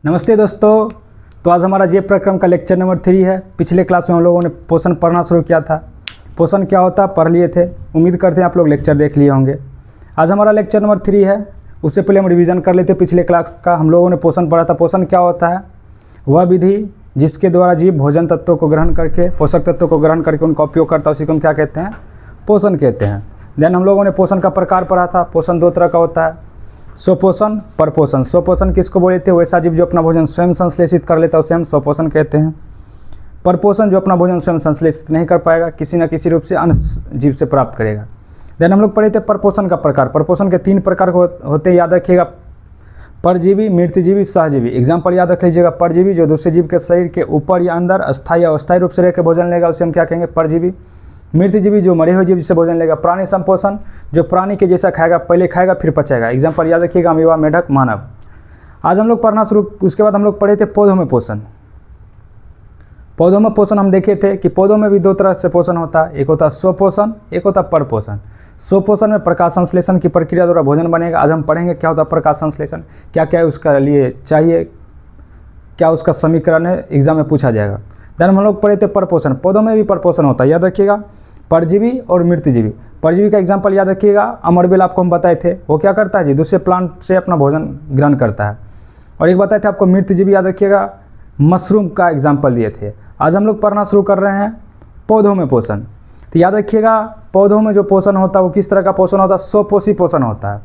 नमस्ते दोस्तों। तो आज हमारा जे प्रक्रम का लेक्चर नंबर 3 है। पिछले क्लास में हम लोगों ने पोषण पढ़ना शुरू किया था। पोषण क्या होता है पढ़ लिए थे। उम्मीद करते हैं आप लोग लेक्चर देख लिए होंगे। आज हमारा लेक्चर नंबर 3 है। उससे पहले हम रिवीजन कर लेते। पिछले क्लास का हम लोगों ने पोषण पढ़ा था। पोषण क्या होता है? वह विधि जिसके द्वारा जीव भोजन तत्वों को ग्रहण करके, पोषक तत्वों को ग्रहण करके उनका उपयोग करता है, उसी को हम क्या कहते हैं? पोषण कहते हैं। देन हम लोगों ने पोषण का प्रकार पढ़ा था। पोषण 2 तरह का होता है, स्वपोषण, परपोषण। स्वपोषण किसको बोलते हैं? वैसा जीव जो अपना भोजन स्वयं संश्लेषित कर लेता है उसे हम स्वपोषण कहते हैं। परपोषण जो अपना भोजन स्वयं संश्लेषित नहीं कर पाएगा, किसी न किसी रूप से अन्य जीव से प्राप्त करेगा। देन हम लोग पढ़े थे परपोषण का प्रकार। परपोषण के 3 प्रकार होते हैं, याद रखिएगा। परजीवी, मृतजीवी, सहजीवी। एग्जाम्पल याद रख लीजिएगा। परजीवी जो दूसरे जीव के शरीर के ऊपर या अंदर अस्थायी या अस्थायी रूप से रहकर भोजन लेगा उसे हम क्या कहेंगे? परजीवी। मृतजीवी जो मरे हुए जीव से भोजन लेगा। प्राणी संपोषण जो प्राणी के जैसा खाएगा, पहले खाएगा फिर पचाएगा। एग्जाम्पल याद रखिएगा, अमीबा, मेढक, मानव। आज हम लोग पढ़ना शुरू, उसके बाद हम लोग पढ़े थे पौधों में पोषण। पौधों में पोषण हम देखे थे कि पौधों में भी 2 तरह से पोषण होता है, एक होता है स्वपोषण, एक होता है परपोषण। स्वपोषण में प्रकाश संश्लेषण की प्रक्रिया द्वारा भोजन बनेगा। आज हम पढ़ेंगे क्या होता है प्रकाश संश्लेषण, क्या क्या उसका लिए चाहिए, क्या उसका समीकरण है, एग्जाम में पूछा जाएगा। देन हम लोग पढ़े थे परपोषण। पौधों में भी परपोषण होता है, याद रखिएगा। परजीवी और मृतजीवी। परजीवी का एग्जाम्पल याद रखिएगा, अमरबेल आपको हम बताए थे। वो क्या करता है जी? दूसरे प्लांट से अपना भोजन ग्रहण करता है। और एक बताए थे आपको मृतजीवी, याद रखिएगा, मशरूम का एग्जाम्पल दिए थे। आज हम लोग पढ़ना शुरू कर रहे हैं पौधों में पोषण। तो याद रखिएगा, पौधों में जो पोषण होता है वो किस तरह का पोषण होता है? स्वपोषी पोषण होता है।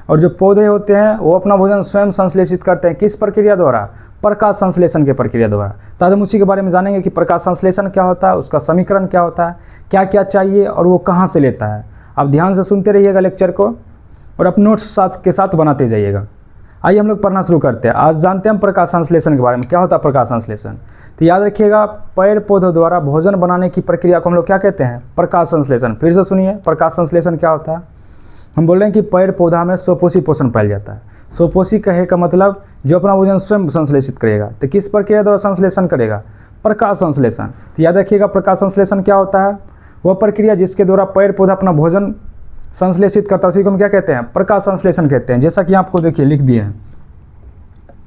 और जो पौधे होते हैं वो अपना भोजन स्वयं संश्लेषित करते हैं। किस प्रक्रिया द्वारा? प्रकाश संश्लेषण की प्रक्रिया द्वारा। तो आज हम उसी के बारे में जानेंगे कि प्रकाश संश्लेषण क्या होता है, उसका समीकरण क्या होता है, क्या क्या चाहिए और वो कहाँ से लेता है। आप ध्यान से सुनते रहिएगा लेक्चर को और अपने नोट्स के साथ बनाते जाइएगा। आइए हम लोग पढ़ना शुरू करते हैं। आज जानते हैं हम प्रकाश संश्लेषण के बारे में। क्या होता है प्रकाश संश्लेषण? तो याद रखिएगा, पेड़ पौधों द्वारा भोजन बनाने की प्रक्रिया को हम लोग क्या कहते हैं? प्रकाश संश्लेषण। फिर से सुनिए, प्रकाश संश्लेषण क्या होता है? हम बोल रहे हैं कि पेड़ पौधा में स्वपोषी पोषण पाया जाता है। स्वपोषी कहे का मतलब जो अपना भोजन स्वयं संश्लेषित करेगा। तो किस प्रक्रिया द्वारा संश्लेषण करेगा? प्रकाश संश्लेषण। तो याद रखिएगा, प्रकाश संश्लेषण क्या होता है? वह प्रक्रिया जिसके द्वारा पेड़ पौधा अपना भोजन संश्लेषित करता है उसी को हम क्या कहते हैं? प्रकाश संश्लेषण कहते हैं। जैसा कि आपको देखिए लिख दिए हैं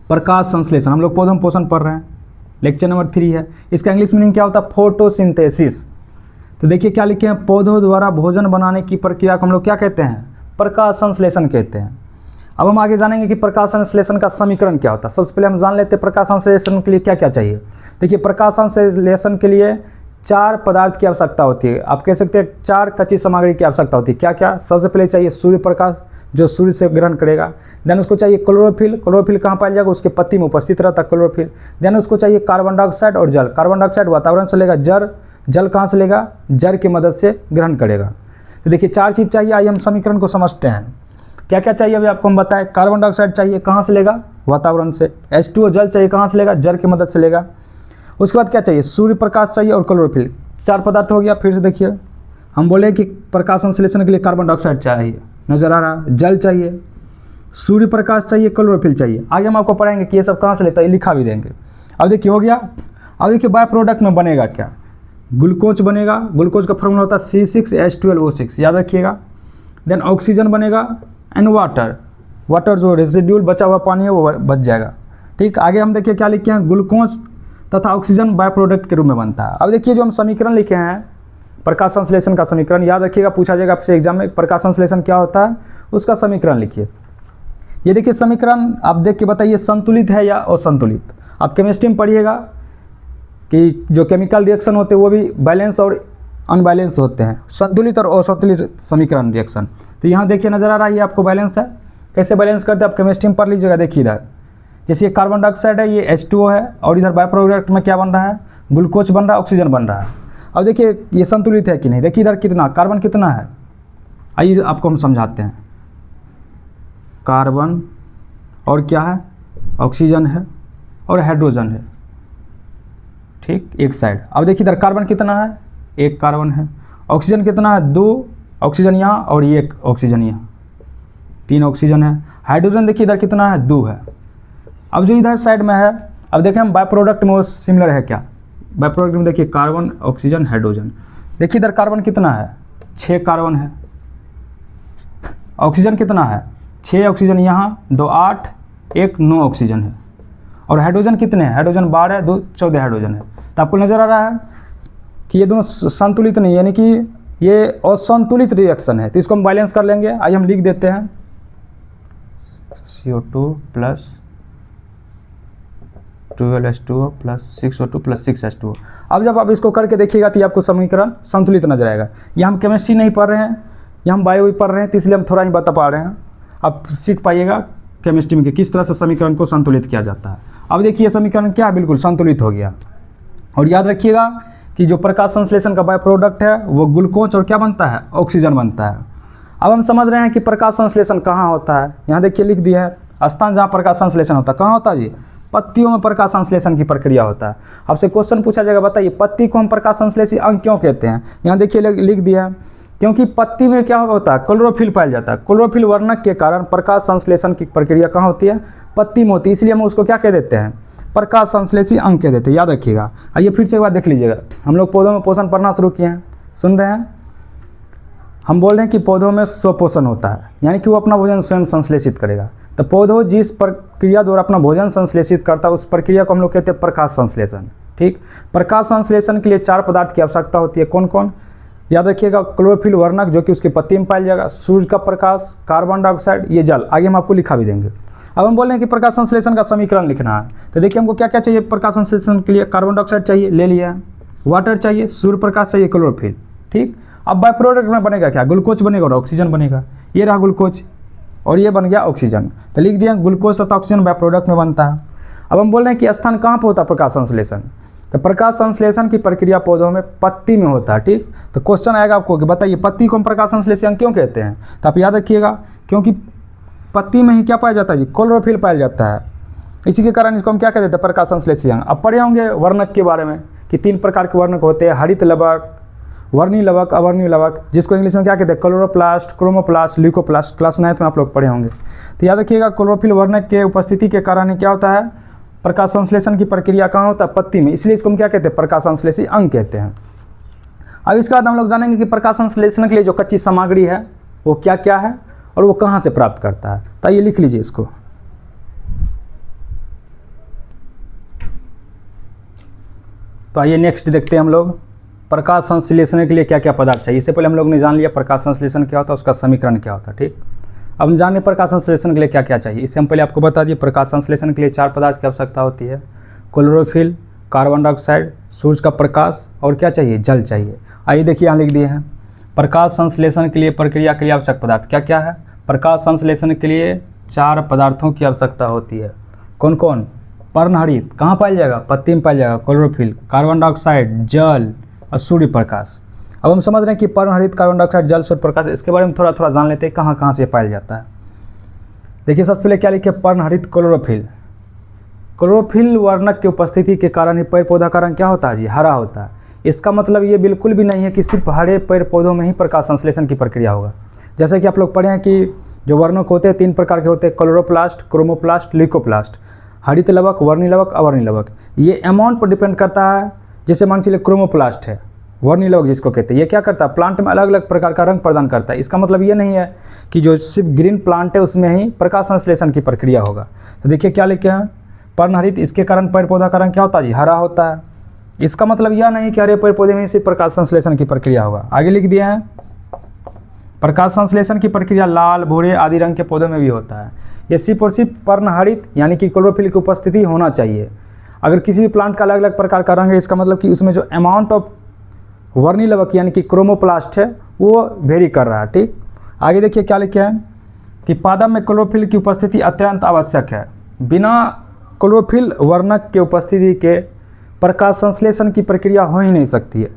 प्रकाश संश्लेषण। हम लोग पौधों में पोषण पढ़ रहे हैं, लेक्चर नंबर 3 है। इसका इंग्लिश मीनिंग क्या होता है? फोटोसिंथेसिस। तो देखिए क्या लिखे हैं, पौधों द्वारा भोजन बनाने की प्रक्रिया को हम लोग क्या कहते हैं? प्रकाश संश्लेषण कहते हैं। अब हम आगे जानेंगे कि प्रकाश संश्लेषण का समीकरण क्या होता है। सबसे पहले हम जान लेते हैं प्रकाश संश्लेषण के लिए क्या क्या चाहिए। देखिए, प्रकाश संश्लेषण के लिए 4 पदार्थ की आवश्यकता होती है। आप कह सकते हैं 4 कच्ची सामग्री की आवश्यकता होती है। क्या क्या? सबसे पहले चाहिए सूर्य प्रकाश जो सूर्य से ग्रहण करेगा। देन उसको चाहिए क्लोरोफिल। क्लोरोफिल कहाँ पाया जाएगा? उसके पत्ती में उपस्थित रहता है क्लोरोफिल। देन उसको चाहिए कार्बन डाइऑक्साइड और जल। कार्बन डाइऑक्साइड वातावरण से लेगा, जल कहाँ से लेगा? जल की मदद से ग्रहण करेगा। तो देखिए 4 चीज़ चाहिए। आइए हम समीकरण को समझते हैं। क्या क्या चाहिए अभी आपको हम बताएं। कार्बन डाइऑक्साइड चाहिए, कहाँ से लेगा? वातावरण से। H2O जल चाहिए, कहाँ से लेगा? जल की मदद से लेगा। उसके बाद क्या चाहिए? सूर्य प्रकाश चाहिए और क्लोरोफिल। 4 पदार्थ हो गया। फिर से देखिए, हम बोले कि प्रकाश संश्लेषण के लिए कार्बन डाइऑक्साइड चाहिए, नजर आ रहा है, जल चाहिए, सूर्य प्रकाश चाहिए, क्लोरोफिल चाहिए। आगे हम आपको पढ़ाएंगे कि ये सब कहाँ से लेता है, लिखा भी देंगे। अब देखिए हो गया। अब देखिए बाय प्रोडक्ट में बनेगा क्या? ग्लूकोज बनेगा। ग्लूकोज का फॉर्मूला होता है C6H12O6, याद रखिएगा। देन ऑक्सीजन बनेगा एंड वाटर जो रेसिड्यूल बचा हुआ पानी है वो बच जाएगा। ठीक, आगे हम देखिए क्या लिखे हैं, ग्लूकोज तथा ऑक्सीजन बाय प्रोडक्ट के रूप में बनता है। अब देखिए जो हम समीकरण लिखे हैं प्रकाश संश्लेषण का समीकरण, याद रखिएगा, पूछा जाएगा आपसे एग्जाम में प्रकाश संश्लेषण क्या होता है, उसका समीकरण लिखिए। ये देखिए समीकरण आप देख के बताइए संतुलित है या असंतुलित। आप केमिस्ट्री में पढ़िएगा कि जो केमिकल रिएक्शन होते हैं वो भी बैलेंस और अनबैलेंस होते हैं, संतुलित और असंतुलित समीकरण रिएक्शन। तो यहाँ देखिए नजर आ रहा है ये आपको बैलेंस है। कैसे बैलेंस करते हैं आप केमिस्ट्री में पढ़ लीजिएगा। देखिए इधर जैसे ये कार्बन डाइऑक्साइड है, ये H2O है, और इधर बाय प्रोडक्ट में क्या बन रहा है? ग्लूकोज बन रहा है, ऑक्सीजन बन रहा है। अब देखिए ये संतुलित है कि नहीं। देखिए इधर कितना कार्बन कितना है, आइए आपको हम समझाते हैं। कार्बन और क्या है? ऑक्सीजन है और हाइड्रोजन है। ठीक, एक साइड। अब देखिए इधर कार्बन कितना है? 1 कार्बन है। ऑक्सीजन कितना है? 2 ऑक्सीजन यहाँ और 1 ऑक्सीजन यहाँ, 3 ऑक्सीजन है। हाइड्रोजन देखिए इधर कितना है? 2 है। अब जो इधर साइड में है, अब देखें हम बाय प्रोडक्ट में वो सिमिलर है क्या? बाय प्रोडक्ट में देखिए कार्बन, ऑक्सीजन, हाइड्रोजन। देखिए इधर कार्बन कितना है? 6 कार्बन है। ऑक्सीजन कितना है? 6 ऑक्सीजन यहाँ, 2 8, 1 9 ऑक्सीजन है। और हाइड्रोजन कितने हैं, हाइड्रोजन 12 है, 2 14 हाइड्रोजन है। तो आपको नज़र आ रहा है कि ये दोनों संतुलित नहीं, यानी कि ये असंतुलित रिएक्शन है। तो इसको हम बैलेंस कर लेंगे। आइए हम लिख देते हैं CO2 plus 12H2O plus 6O2 plus 6H2O। अब जब आप इसको करके देखिएगा तो ये आपको समीकरण संतुलित नजर आएगा। ये हम केमिस्ट्री नहीं पढ़ रहे हैं, ये हम बायो भी पढ़ रहे हैं, तो इसलिए हम थोड़ा ही बता पा रहे हैं। आप सीख पाइएगा केमिस्ट्री में कि किस तरह से समीकरण को संतुलित किया जाता है। अब देखिए समीकरण क्या है, बिल्कुल संतुलित हो गया। और याद रखिएगा कि जो प्रकाश संश्लेषण का बाय प्रोडक्ट है वो ग्लूकोज और क्या बनता है, ऑक्सीजन बनता है। अब हम समझ रहे हैं कि प्रकाश संश्लेषण कहाँ होता है। यहाँ देखिए लिख दिया है स्थान जहाँ प्रकाश संश्लेषण होता है, कहाँ होता है जी, पत्तियों में प्रकाश संश्लेषण की प्रक्रिया होता है। आपसे क्वेश्चन पूछा जाएगा, बताइए पत्ती को हम प्रकाश संश्लेषी अंग क्यों कहते हैं। यहाँ देखिए लिख दिया है क्योंकि पत्ती में क्या होता है, क्लोरोफिल पाया जाता है। क्लोरोफिल वर्णक के कारण प्रकाश संश्लेषण की प्रक्रिया कहाँ होती है, पत्ती में होती है, इसलिए हम उसको क्या कह देते हैं, प्रकाश संश्लेषी अंग कह देते हैं। याद रखिएगा। आइए फिर से एक बार देख लीजिएगा, हम लोग पौधों में पोषण पढ़ना शुरू किए हैं, सुन रहे हैं। हम बोल रहे हैं कि पौधों में स्वपोषण होता है, यानी कि वो अपना भोजन स्वयं संश्लेषित करेगा। तो पौधों जिस प्रक्रिया द्वारा अपना भोजन संश्लेषित करता है उस प्रक्रिया को हम लोग कहते हैं प्रकाश संश्लेषण। ठीक, प्रकाश संश्लेषण के लिए 4 पदार्थ की आवश्यकता होती है। कौन कौन, याद रखिएगा, क्लोरोफिल वर्णक जो कि उसके पत्ती में पाया जाएगा, सूर्य का प्रकाश, कार्बन डाइऑक्साइड, ये जल। आगे हम आपको लिखा भी देंगे। अब हम बोल रहे हैं कि प्रकाश संश्लेषण का समीकरण लिखना है। तो देखिए हमको क्या क्या चाहिए प्रकाश संश्लेषण के लिए, कार्बन डाइऑक्साइड चाहिए, ले लिया, वाटर चाहिए, सूर्य प्रकाश चाहिए, क्लोरोफिल। ठीक, अब बाय प्रोडक्ट में बनेगा क्या, ग्लूकोज बनेगा और ऑक्सीजन बनेगा। ये रहा ग्लूकोज और ये बन गया ऑक्सीजन। तो लिख दिया ग्लूकोज तथा ऑक्सीजन बाय प्रोडक्ट में बनता है। अब हम बोल रहे हैं कि स्थान कहाँ पर होता है प्रकाश संश्लेषण। तो प्रकाश संश्लेषण की प्रक्रिया पौधों में पत्ती में होता है। ठीक, तो क्वेश्चन आएगा आपको कि बताइए पत्ती को हम प्रकाश संश्लेषण क्यों कहते हैं। तो आप याद रखिएगा क्योंकि पत्ती में ही क्या पाया जाता है जी, क्लोरोफिल पाया जाता है। इसी के कारण इसको हम क्या कहते हैं, प्रकाश संश्लेषी अंग। अब पढ़े होंगे वर्णक के बारे में कि 3 प्रकार के वर्णक होते हैं, हरित लवक, वर्णी लवक, अवर्णी लवक, जिसको इंग्लिश में क्या कहते हैं, क्लोरोप्लास्ट, क्रोमोप्लास्ट, ल्यूकोप्लास्ट। क्लास 9 में आप लोग पढ़े होंगे। तो याद रखिएगा क्लोरोफिल वर्णक के उपस्थिति के कारण क्या होता है, प्रकाश संश्लेषण की प्रक्रिया कहाँ होता है, पत्ती में, इसलिए इसको हम क्या कहते हैं, प्रकाश संश्लेषी अंग कहते हैं। अब इसके बाद हम लोग जानेंगे कि प्रकाश संश्लेषण के लिए जो कच्ची सामग्री है वो क्या क्या है और वो कहाँ से प्राप्त करता है। तो ये लिख लीजिए इसको। तो आइए नेक्स्ट देखते हैं हम लोग प्रकाश संश्लेषण के लिए क्या क्या पदार्थ चाहिए। इससे पहले हम लोग ने जान लिया प्रकाश संश्लेषण क्या होता है, उसका समीकरण क्या होता है। ठीक, अब हम जाने प्रकाश संश्लेषण के लिए क्या क्या चाहिए। इससे हम पहले आपको बता दिए प्रकाश संश्लेषण के लिए 4 पदार्थ की आवश्यकता होती है, क्लोरोफिल, कार्बन डाइऑक्साइड, सूर्य का प्रकाश और क्या चाहिए, जल चाहिए। आइए देखिए यहाँ लिख दिए हैं प्रकाश संश्लेषण के लिए प्रक्रिया के लिए आवश्यक पदार्थ क्या क्या है। प्रकाश संश्लेषण के लिए 4 पदार्थों की आवश्यकता होती है। कौन कौन, पर्णहरित कहाँ पाया जाएगा, पत्ती में पाया जाएगा, क्लोरोफिल, कार्बन डाइऑक्साइड, जल और सूर्य प्रकाश। अब हम समझ रहे हैं कि पर्णहरित, कार्बन डाइऑक्साइड, जल, सूर्य प्रकाश, इसके बारे में थोड़ा थोड़ा जान लेते हैं कहाँ कहाँ से पाया जाता है। देखिए सबसे पहले क्या लिखे, पर्णहरित क्लोरोफिल। क्लोरोफिल वर्णक की उपस्थिति के कारण ही पेड़ पौधा का रंग क्या होता है जी, हरा होता है। इसका मतलब ये बिल्कुल भी नहीं है कि सिर्फ हरे पेड़ पौधों में ही प्रकाश संश्लेषण की प्रक्रिया होगा। जैसे कि आप लोग पढ़े हैं कि जो वर्णक होते हैं 3 प्रकार के होते हैं, क्लोरोप्लास्ट, क्रोमोप्लास्ट, ल्यूकोप्लास्ट, हरित लवक, वर्णी लवक, अवर्णी लवक। ये अमाउंट पर डिपेंड करता है। जैसे मान चलिए क्रोमोप्लास्ट है, वर्णी लवक जिसको कहते हैं, ये क्या करता है, प्लांट में अलग अलग प्रकार का रंग प्रदान करता है। इसका मतलब ये नहीं है कि जो सिर्फ ग्रीन प्लांट है उसमें ही प्रकाश संश्लेषण की प्रक्रिया होगा। तो देखिए क्या लिखे हैं, पर्णहरित, इसके कारण पेड़ पौधा का रंग क्या होता है जी, हरा होता है। इसका मतलब यह नहीं कि हरे पेड़ पौधे में सिर्फ प्रकाश संश्लेषण की प्रक्रिया होगा। आगे लिख दिया है प्रकाश संश्लेषण की प्रक्रिया लाल, भूरे आदि रंग के पौधों में भी होता है। ये सिर्फ और सिर्फ पर्णहरित यानी कि क्लोरोफिल की उपस्थिति होना चाहिए। अगर किसी भी प्लांट का अलग अलग प्रकार का रंग है, इसका मतलब कि उसमें जो अमाउंट ऑफ वर्णी लवक यानी कि क्रोमोप्लास्ट है वो वेरी कर रहा है। ठीक, आगे देखिए क्या लिखे हैं कि पादप में क्लोरोफिल की उपस्थिति अत्यंत आवश्यक है। बिना क्लोरोफिल वर्णक के उपस्थिति के प्रकाश संश्लेषण की प्रक्रिया हो ही नहीं सकती है।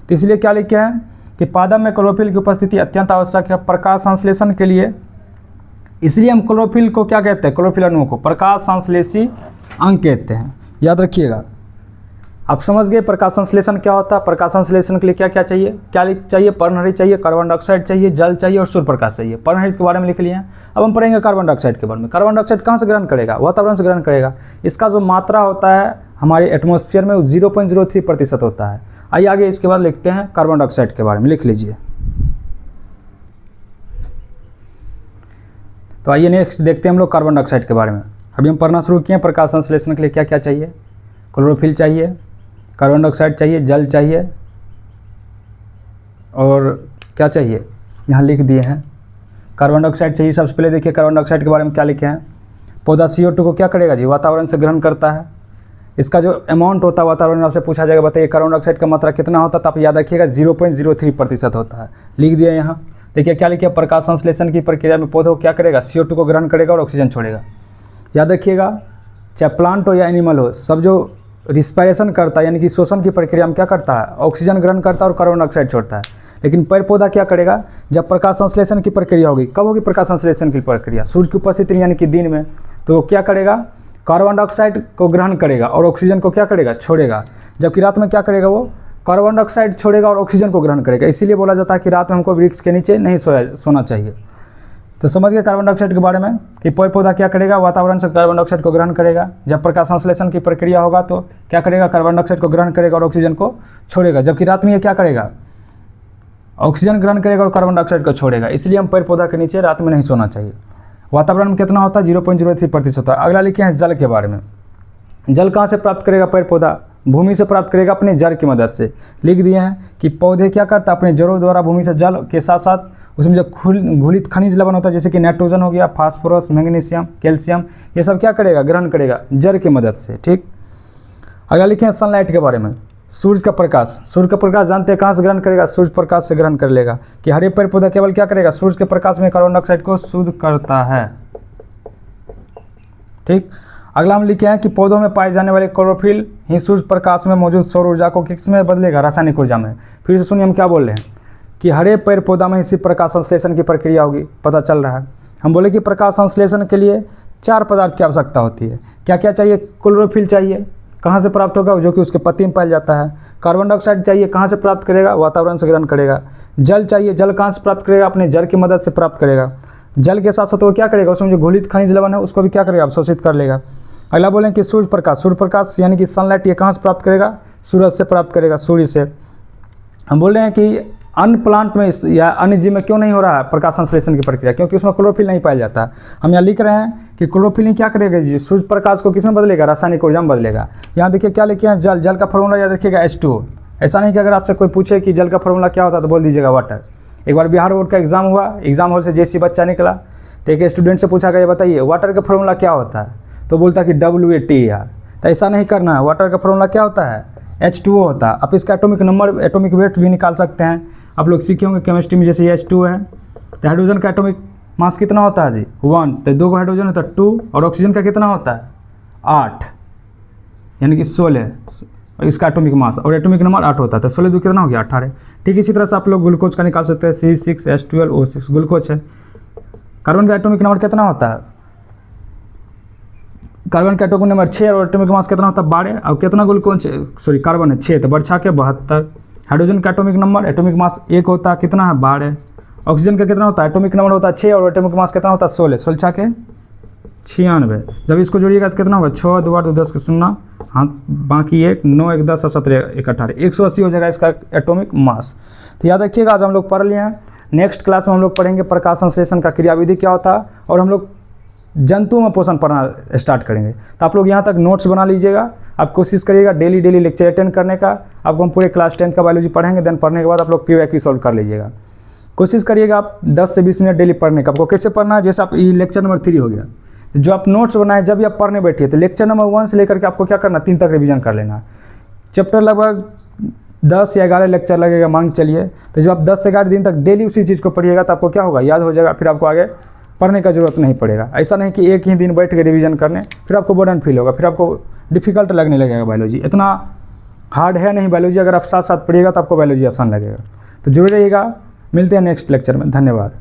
तो इसलिए क्या लिखे हैं कि पादप में क्लोरोफिल की उपस्थिति अत्यंत आवश्यक है प्रकाश संश्लेषण के लिए। इसलिए हम क्लोरोफिल को क्या कहते हैं, क्लोरोफिल अणुओं को प्रकाश संश्लेषी अंग कहते हैं। याद रखिएगा। आप समझ गए प्रकाश संश्लेषण क्या होता है। प्रकाश संश्लेषण के लिए क्या क्या चाहिए, क्या चाहिए, पर्णहरित चाहिए, कार्बन डाइऑक्साइड चाहिए, जल चाहिए और सूर्य प्रकाश चाहिए। पर्णहरित के बारे में लिख लिए हैं। अब हम पढ़ेंगे कार्बन डाइऑक्साइड के बारे में। कार्बन डाइऑक्साइड कहाँ से ग्रहण करेगा, वातावरण से ग्रहण करेगा। इसका जो मात्रा होता है हमारे एटमॉस्फेयर में 0.03% होता है। आइए आगे इसके बाद लिखते हैं कार्बन डाइऑक्साइड के बारे में, लिख लीजिए। तो आइए नेक्स्ट देखते हैं हम लोग कार्बन डाइऑक्साइड के बारे में। अभी हम पढ़ना शुरू किए हैं प्रकाश संश्लेषण के लिए क्या क्या चाहिए। क्लोरोफिल चाहिए, कार्बन डाइऑक्साइड चाहिए, जल चाहिए और क्या चाहिए यहाँ लिख दिए हैं, कार्बन डाइऑक्साइड चाहिए। सबसे पहले देखिए कार्बन डाइऑक्साइड के बारे में क्या लिखे हैं। पौधा CO2 को क्या करेगा जी, वातावरण से ग्रहण करता है। इसका जो अमाउंट होता है वातावरण में आपसे पूछा जाएगा, बताइए कार्बन डाइऑक्साइड का मात्रा कितना होता है, तो आप याद रखिएगा 0.03% होता है। लिख दिया यहाँ। देखिए क्या लिखिए, प्रकाश संश्लेषण की प्रक्रिया में पौधों को क्या करेगा, CO2 को ग्रहण करेगा और ऑक्सीजन छोड़ेगा। याद रखिएगा, चाहे प्लांट हो या एनिमल हो, सब जो रिस्पायरेशन करता है यानी कि श्वसन की प्रक्रिया में क्या करता है, ऑक्सीजन ग्रहण करता है और कार्बन डाइऑक्साइड छोड़ता है। लेकिन पेड़ पौधा क्या करेगा, जब प्रकाश संश्लेषण की प्रक्रिया होगी, कब होगी प्रकाश संश्लेषण की प्रक्रिया, सूर्य की उपस्थिति में यानी कि दिन में, तो क्या करेगा, कार्बन डाइऑक्साइड को ग्रहण करेगा और ऑक्सीजन को क्या करेगा, छोड़ेगा। जबकि रात में क्या करेगा, वो कार्बन डाइऑक्साइड छोड़ेगा और ऑक्सीजन को ग्रहण करेगा। इसीलिए बोला जाता है कि रात में हमको वृक्ष के नीचे नहीं सोना चाहिए। तो समझ गए कार्बन डाइऑक्साइड के बारे में कि पेड़ पौधा क्या करेगा, वातावरण से कार्बन डाइऑक्साइड को ग्रहण करेगा। जब प्रकाश संश्लेषण की प्रक्रिया होगा तो क्या करेगा, कार्बन डाइऑक्साइड को ग्रहण करेगा और ऑक्सीजन को छोड़ेगा। जबकि रात में ये क्या करेगा, ऑक्सीजन ग्रहण करेगा और कार्बन डाइऑक्साइड को छोड़ेगा। इसलिए हम पेड़ पौधा के नीचे रात में नहीं सोना चाहिए। वातावरण में कितना होता है, 0.03% होता है। अगला लिखे हैं जल के बारे में। जल कहाँ से प्राप्त करेगा पेड़ पौधा, भूमि से प्राप्त करेगा अपने जड़ की मदद से। लिख दिए हैं कि पौधे क्या करता है, अपने जड़ों द्वारा भूमि से जल के साथ साथ उसमें जो घुलित खनिज लवण होता है, जैसे कि नाइट्रोजन हो गया, फास्फोरस, मैग्नीशियम, कैल्शियम, ये सब क्या करेगा, ग्रहण करेगा जड़ की मदद से। ठीक। अगला लिखे हैं सनलाइट के बारे में। सूर्य का प्रकाश, सूर्य का प्रकाश जानते हैं कहाँ से ग्रहण करेगा, सूर्य प्रकाश से ग्रहण कर लेगा। कि हरे पेड़ पौधा केवल क्या करेगा, सूर्य के प्रकाश में कार्बन डाइऑक्साइड को शुद्ध करता है। ठीक। अगला हम लिखे हैं कि पौधों में पाए जाने वाले क्लोरोफिल ही सूर्य प्रकाश में मौजूद सौर ऊर्जा को किस में बदलेगा, रासायनिक ऊर्जा में। फिर से सुनिए हम क्या बोल रहे हैं कि हरे पेड़ पौधा में इसी प्रकाश संश्लेषण की प्रक्रिया होगी, पता चल रहा है। हम बोले कि प्रकाश संश्लेषण के लिए 4 पदार्थ की आवश्यकता होती है। क्या क्या चाहिए, क्लोरोफिल चाहिए, कहाँ से प्राप्त होगा, जो कि उसके पत्ती में पाया जाता है। कार्बन डाइऑक्साइड चाहिए, कहाँ से प्राप्त करेगा, वातावरण से ग्रहण करेगा। जल चाहिए, जल कहाँ से प्राप्त करेगा, अपने जड़ की मदद से प्राप्त करेगा। जल के साथ साथ वो क्या करेगा, उसमें जो घुलित खनिज लवण है उसको भी क्या करेगा, अवशोषित कर लेगा। अगला बोलें कि सूर्य प्रकाश यानी कि सनलाइट, ये कहाँ से प्राप्त करेगा, सूरज से प्राप्त करेगा, सूर्य से। हम बोल रहे हैं कि अन्य प्लांट में या अन्य जीव में क्यों नहीं हो रहा है प्रकाश संश्लेषण की प्रक्रिया, क्योंकि उसमें क्लोरोफिल नहीं पाया जाता। हम यहाँ लिख रहे हैं कि क्लोरोफिल क्या करेगा जी, सूर्य प्रकाश को किसमें बदलेगा, रासायनिक ऊर्जा में बदलेगा। यहाँ देखिए क्या लिखे हैं, जल, जल का फॉर्मूला याद रखिएगा H2O। ऐसा नहीं कि अगर आपसे कोई पूछे कि जल का फॉर्मूला क्या होता है तो बोल दीजिएगा वाटर। एक बार बिहार बोर्ड का एग्जाम हुआ, एग्जाम हॉल से जैसे बच्चा निकला तो एक स्टूडेंट से पूछा गया, बताइए वाटर का फॉर्मूला क्या होता है, तो बोलता कि WATR। तो ऐसा नहीं करना है, वाटर का फॉर्मूला क्या होता है, H2O होता है। आप इसका एटॉमिक नंबर, एटॉमिक वेट भी निकाल सकते हैं। आप लोग सीखे होंगे केमिस्ट्री में, जैसे ये H2 है तो हाइड्रोजन का एटॉमिक मास कितना होता है जी, 1, तो 2 हाइड्रोजन होता है 2, और ऑक्सीजन का कितना होता है 8, यानी कि 16, और इसका एटॉमिक मास और एटॉमिक नंबर 8 होता है, तो 16 2 कितना हो गया 18। ठीक इसी तरह से आप लोग ग्लूकोज का निकाल सकते हैं, C6H12O6 ग्लूकोज है। कार्बन का एटॉमिक नंबर कितना होता है, कार्बन का एटॉमिक नंबर 6 और एटॉमिक मास कितना होता है 12, और कितना ग्लूकोज, सॉरी कार्बन है 6, तो बढ़ा के 72। हाइड्रोजन का एटॉमिक नंबर, एटॉमिक मास 1 होता है, कितना है 12। ऑक्सीजन का कितना होता है, एटॉमिक नंबर होता है 6 और एटॉमिक मास कितना होता है 16, 16 के 96। जब इसको जोड़िएगा तो कितना होगा, 6 2 8 2 10 के 0, हाँ बाकी 1 9 1 10 और 17 1 18, 180 हो जाएगा इसका एटॉमिक मास। तो याद रखिएगा, आज हम लोग पढ़ लिए हैं। नेक्स्ट क्लास में हम लोग पढ़ेंगे प्रकाश संश्लेषण का क्रियाविधि क्या होता है, और हम लोग जंतुओं में पोषण पढ़ना स्टार्ट करेंगे। तो आप लोग यहाँ तक नोट्स बना लीजिएगा। आप कोशिश करिएगा डेली लेक्चर अटेंड करने का। आपको हम पूरे क्लास 10 का बायोलॉजी पढ़ेंगे, देन पढ़ने के बाद आप लोग PYQ सॉल्व कर लीजिएगा। कोशिश करिएगा आप 10 से 20 मिनट डेली पढ़ने का। आपको कैसे पढ़ना है, जैसे आप ये लेक्चर नंबर 3 हो गया, जो आप नोट्स बनाए जब भी आप पढ़ने बैठिए तो लेक्चर नंबर 1 से लेकर के आपको क्या करना, 3 तक रिवीजन कर लेना। चैप्टर लगभग 10 या 11 लेक्चर लगेगा मान चलिए, तो जब आप 10 से 11 दिन तक डेली उसी चीज़ को पढ़िएगा तो आपको क्या होगा, याद हो जाएगा। फिर आपको आगे पढ़ने का जरूरत नहीं पड़ेगा। ऐसा नहीं कि एक ही दिन बैठ के रिवीजन करने, फिर आपको बर्डन फील होगा, फिर आपको डिफिकल्ट लगने लगेगा। बायोलॉजी इतना हार्ड है नहीं बायोलॉजी, अगर आप साथ साथ पढ़िएगा तो आपको बायोलॉजी आसान लगेगा। तो जुड़े रहिएगा, मिलते हैं नेक्स्ट लेक्चर में। धन्यवाद।